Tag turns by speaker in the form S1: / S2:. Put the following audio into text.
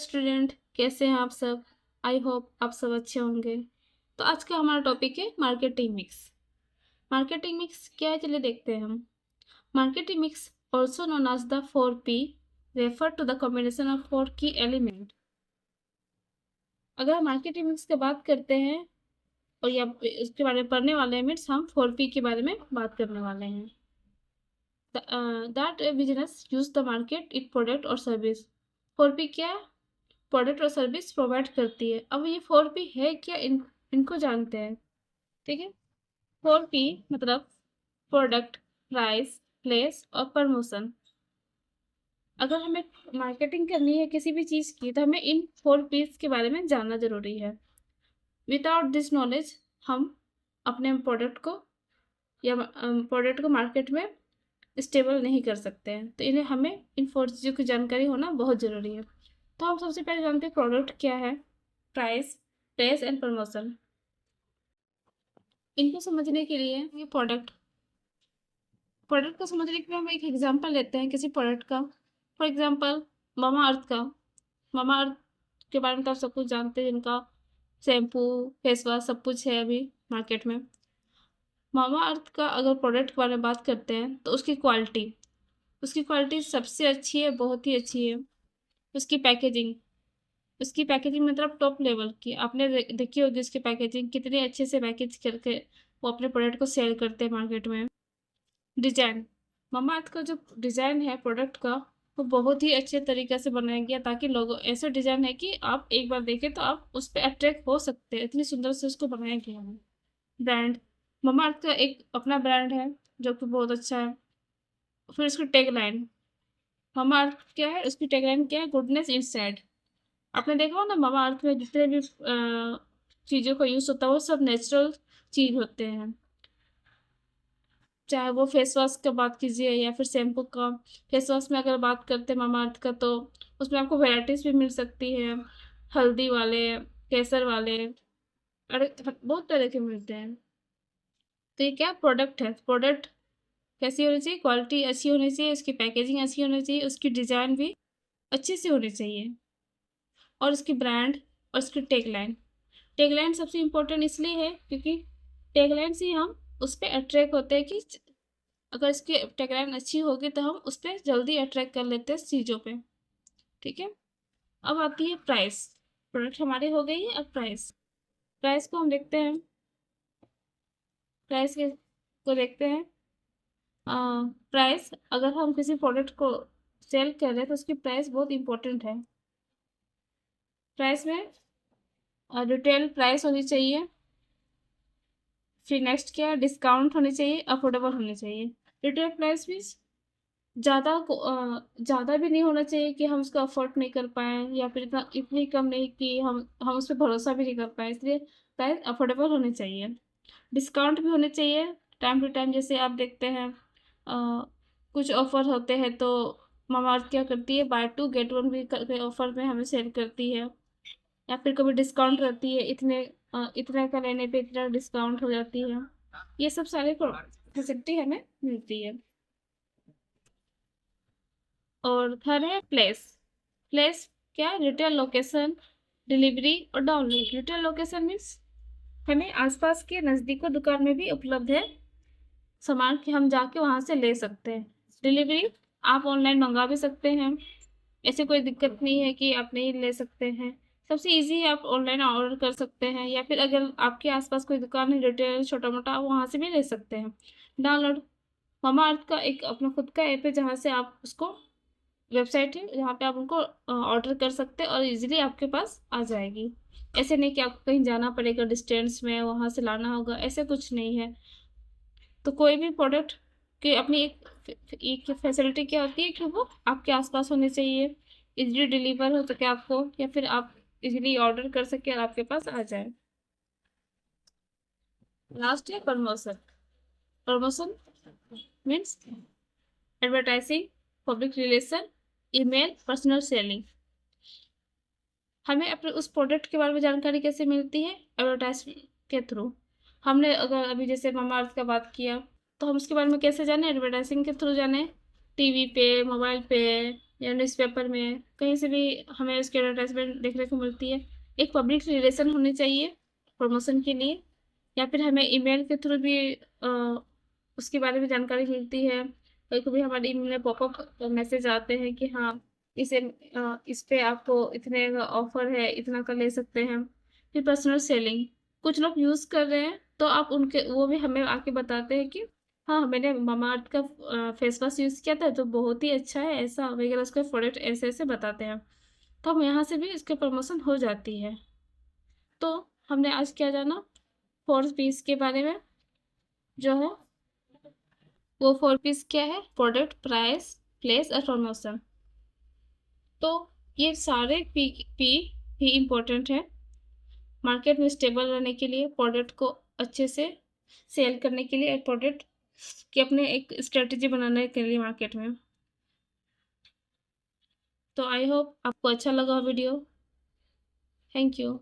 S1: Student, कैसे हैं आप सब। आई होप आप सब अच्छे होंगे। तो आज का हमारा टॉपिक है मार्केटिंग मिक्स। मार्केटिंग मिक्स क्या है, चलिए देखते हैं हम। Marketing mix also known as the 4P refer to the combination of 4 की एलिमेंट। अगर हम मार्केटिंग मिक्स की बात करते हैं और या इसके बारे में पढ़ने वाले हैं, मीन्स हम 4P के बारे में बात करने वाले हैं। That business use the market it product और सर्विस। 4P क्या है? प्रोडक्ट और सर्विस प्रोवाइड करती है। अब ये 4P है क्या, इनको जानते हैं। ठीक है, 4P मतलब प्रोडक्ट, प्राइस, प्लेस और प्रमोशन। अगर हमें मार्केटिंग करनी है किसी भी चीज़ की तो हमें इन 4Ps के बारे में जानना ज़रूरी है। विदाउट दिस नॉलेज हम अपने प्रोडक्ट को या प्रोडक्ट को मार्केट में स्टेबल नहीं कर सकते हैं। तो इन्हें हमें इन 4 चीज़ों की जानकारी होना बहुत ज़रूरी है। तो हम सबसे पहले जानते हैं प्रोडक्ट क्या है, प्राइस, प्लेस एंड प्रमोशन। इनको समझने के लिए ये प्रोडक्ट को समझने के लिए हम एक एग्जांपल लेते हैं किसी प्रोडक्ट का। फॉर एग्जांपल मामा अर्थ का। मामा अर्थ के बारे में तो आप सब कुछ जानते हैं, जिनका शैम्पू, फेस वॉश सब कुछ है अभी मार्केट में। मामा अर्थ का अगर प्रोडक्ट के बारे में बात करते हैं तो उसकी क्वालिटी सबसे अच्छी है, बहुत ही अच्छी है। उसकी पैकेजिंग मतलब टॉप लेवल की। आपने देखी होगी उसकी पैकेजिंग कितनी अच्छे से पैकेज करके वो अपने प्रोडक्ट को सेल करते हैं मार्केट में। डिजाइन, ममाअर्थ का जो डिजाइन है प्रोडक्ट का, वो बहुत ही अच्छे तरीके से बनाया गया ताकि लोगों, ऐसा डिजाइन है कि आप एक बार देखें तो आप उस पर अट्रैक्ट हो सकते हैं, इतनी सुंदर से उसको बनाया गया है। ब्रांड, ममाअर्थ का एक अपना ब्रांड है जो कि बहुत अच्छा है। फिर उसकी टैगलाइन, ममाअर्थ क्या है, उसकी टैगलाइन क्या है, गुडनेस इनसाइड। आपने देखा हो ना मामा अर्थ में जितने भी चीज़ों का यूज़ होता है वो सब नेचुरल चीज़ होते हैं। चाहे वो फेस वॉश का बात कीजिए या फिर शैम्पू का। फेस वॉश में अगर बात करते हैं मामा अर्थ का तो उसमें आपको वेराइटीज़ भी मिल सकती है, हल्दी वाले, केसर वाले, अरे बहुत तरह के मिलते हैं। तो ये क्या प्रोडक्ट है, प्रोडक्ट कैसी होनी चाहिए, क्वालिटी अच्छी होनी चाहिए, उसकी पैकेजिंग अच्छी होनी चाहिए, उसकी डिज़ाइन भी अच्छी से होनी चाहिए, और उसकी ब्रांड और उसकी टैगलाइन सबसे इम्पोर्टेंट इसलिए है क्योंकि टैगलाइन से हम उस पर अट्रैक्ट होते हैं कि अगर इसकी टैगलाइन अच्छी होगी तो हम उस पर जल्दी अट्रैक्ट कर लेते हैं चीज़ों पे। ठीक है, अब आती है प्राइस। प्रोडक्ट हमारे हो गई है, अब प्राइस को हम देखते हैं। प्राइस के को देखते हैं। प्राइस, अगर हम किसी प्रोडक्ट को सेल कर रहे हैं तो उसकी प्राइस बहुत इंपॉर्टेंट है। प्राइस में रिटेल प्राइस होनी चाहिए। फिर नेक्स्ट क्या है, डिस्काउंट होनी चाहिए, अफोर्डेबल होनी चाहिए। रिटेल प्राइस भी ज़्यादा भी नहीं होना चाहिए कि हम उसको अफोर्ड नहीं कर पाएँ, या फिर इतनी कम नहीं कि हम उस पर भरोसा भी नहीं कर पाएँ, इसलिए प्राइस अफोर्डेबल होनी चाहिए। डिस्काउंट भी होने चाहिए टाइम टू टाइम। जैसे आप देखते हैं कुछ ऑफर होते हैं तो मामाअर्थ क्या करती है, बाय टू गेट वन भी करके ऑफर में हमें सेल करती है। या फिर कभी डिस्काउंट रहती है, इतने का लेने पे इतना डिस्काउंट हो जाती है। ये सब सारे फैसिलिटी हमें मिलती है। और थर्ड है प्लेस। प्लेस क्या, रिटेल लोकेशन, डिलीवरी और डाउनलोड। रिटेल लोकेशन मीन्स हमें आसपास के नज़दीकों दुकान में भी उपलब्ध है सामान कि हम जाके वहाँ से ले सकते हैं। डिलीवरी, आप ऑनलाइन मंगा भी सकते हैं, ऐसे कोई दिक्कत नहीं है कि आप नहीं ले सकते हैं। सबसे ईज़ी है, आप ऑनलाइन ऑर्डर कर सकते हैं, या फिर अगर आपके आसपास कोई दुकान है रिटेल छोटा-मोटा, आप वहाँ से भी ले सकते हैं। डाउनलोड, मामाअर्थ का एक अपना खुद का ऐप है जहाँ से आप उसको, वेबसाइट है जहाँ पे आप उनको ऑर्डर कर सकते हैं और ईज़िली आपके पास आ जाएगी। ऐसे नहीं कि आपको कहीं जाना पड़ेगा डिस्टेंस में, वहाँ से लाना होगा, ऐसा कुछ नहीं है। तो कोई भी प्रोडक्ट की अपनी एक फैसिलिटी क्या होती है कि वो आपके आसपास होने चाहिए, इजीली डिलीवर हो सके आपको, या फिर आप इजीली ऑर्डर कर सके और आपके पास आ जाए। लास्ट है promotion. Promotion means advertising, public relation, email, personal selling. हमें अपने उस प्रोडक्ट के बारे में जानकारी कैसे मिलती है, एडवर्टाइजमेंट के थ्रू। हमने अगर अभी जैसे मामाअर्थ का बात किया तो हम उसके बारे में कैसे जाने, एडवर्टाइजिंग के थ्रू जाने, टीवी पे, मोबाइल पे, या न्यूज़पेपर में, कहीं से भी हमें उसकी एडवर्टाइजमेंट देखने को मिलती है। एक पब्लिक रिलेशन होनी चाहिए प्रमोशन के लिए, या फिर हमें ईमेल के थ्रू भी उसके बारे में जानकारी मिलती है। कभी-कभी हमारे ईमेल में पॉपअप मैसेज आते हैं कि हाँ, इस पे आपको इतने का ऑफर है, इतना का ले सकते हैं। फिर पर्सनल सेलिंग, कुछ लोग यूज़ कर रहे हैं तो आप उनके वो भी हमें आके बताते हैं कि हाँ, मैंने मामाअर्थ का फेस वॉश यूज़ किया था तो बहुत ही अच्छा है, ऐसा वगैरह उसके प्रोडक्ट ऐसे-ऐसे बताते हैं। तो हम यहाँ से भी इसके प्रमोशन हो जाती है। तो हमने आज क्या जाना 4 पीस के बारे में, जो है वो 4 पीस क्या है, प्रोडक्ट, प्राइस, प्लेस और प्रमोशन। तो ये सारे पी पी ही इम्पोर्टेंट है मार्केट में स्टेबल रहने के लिए, प्रोडक्ट को अच्छे से सेल करने के लिए, एक प्रोडक्ट की अपने एक स्ट्रेटजी बनाने के लिए मार्केट में। तो आई होप आपको अच्छा लगा वीडियो। Thank you.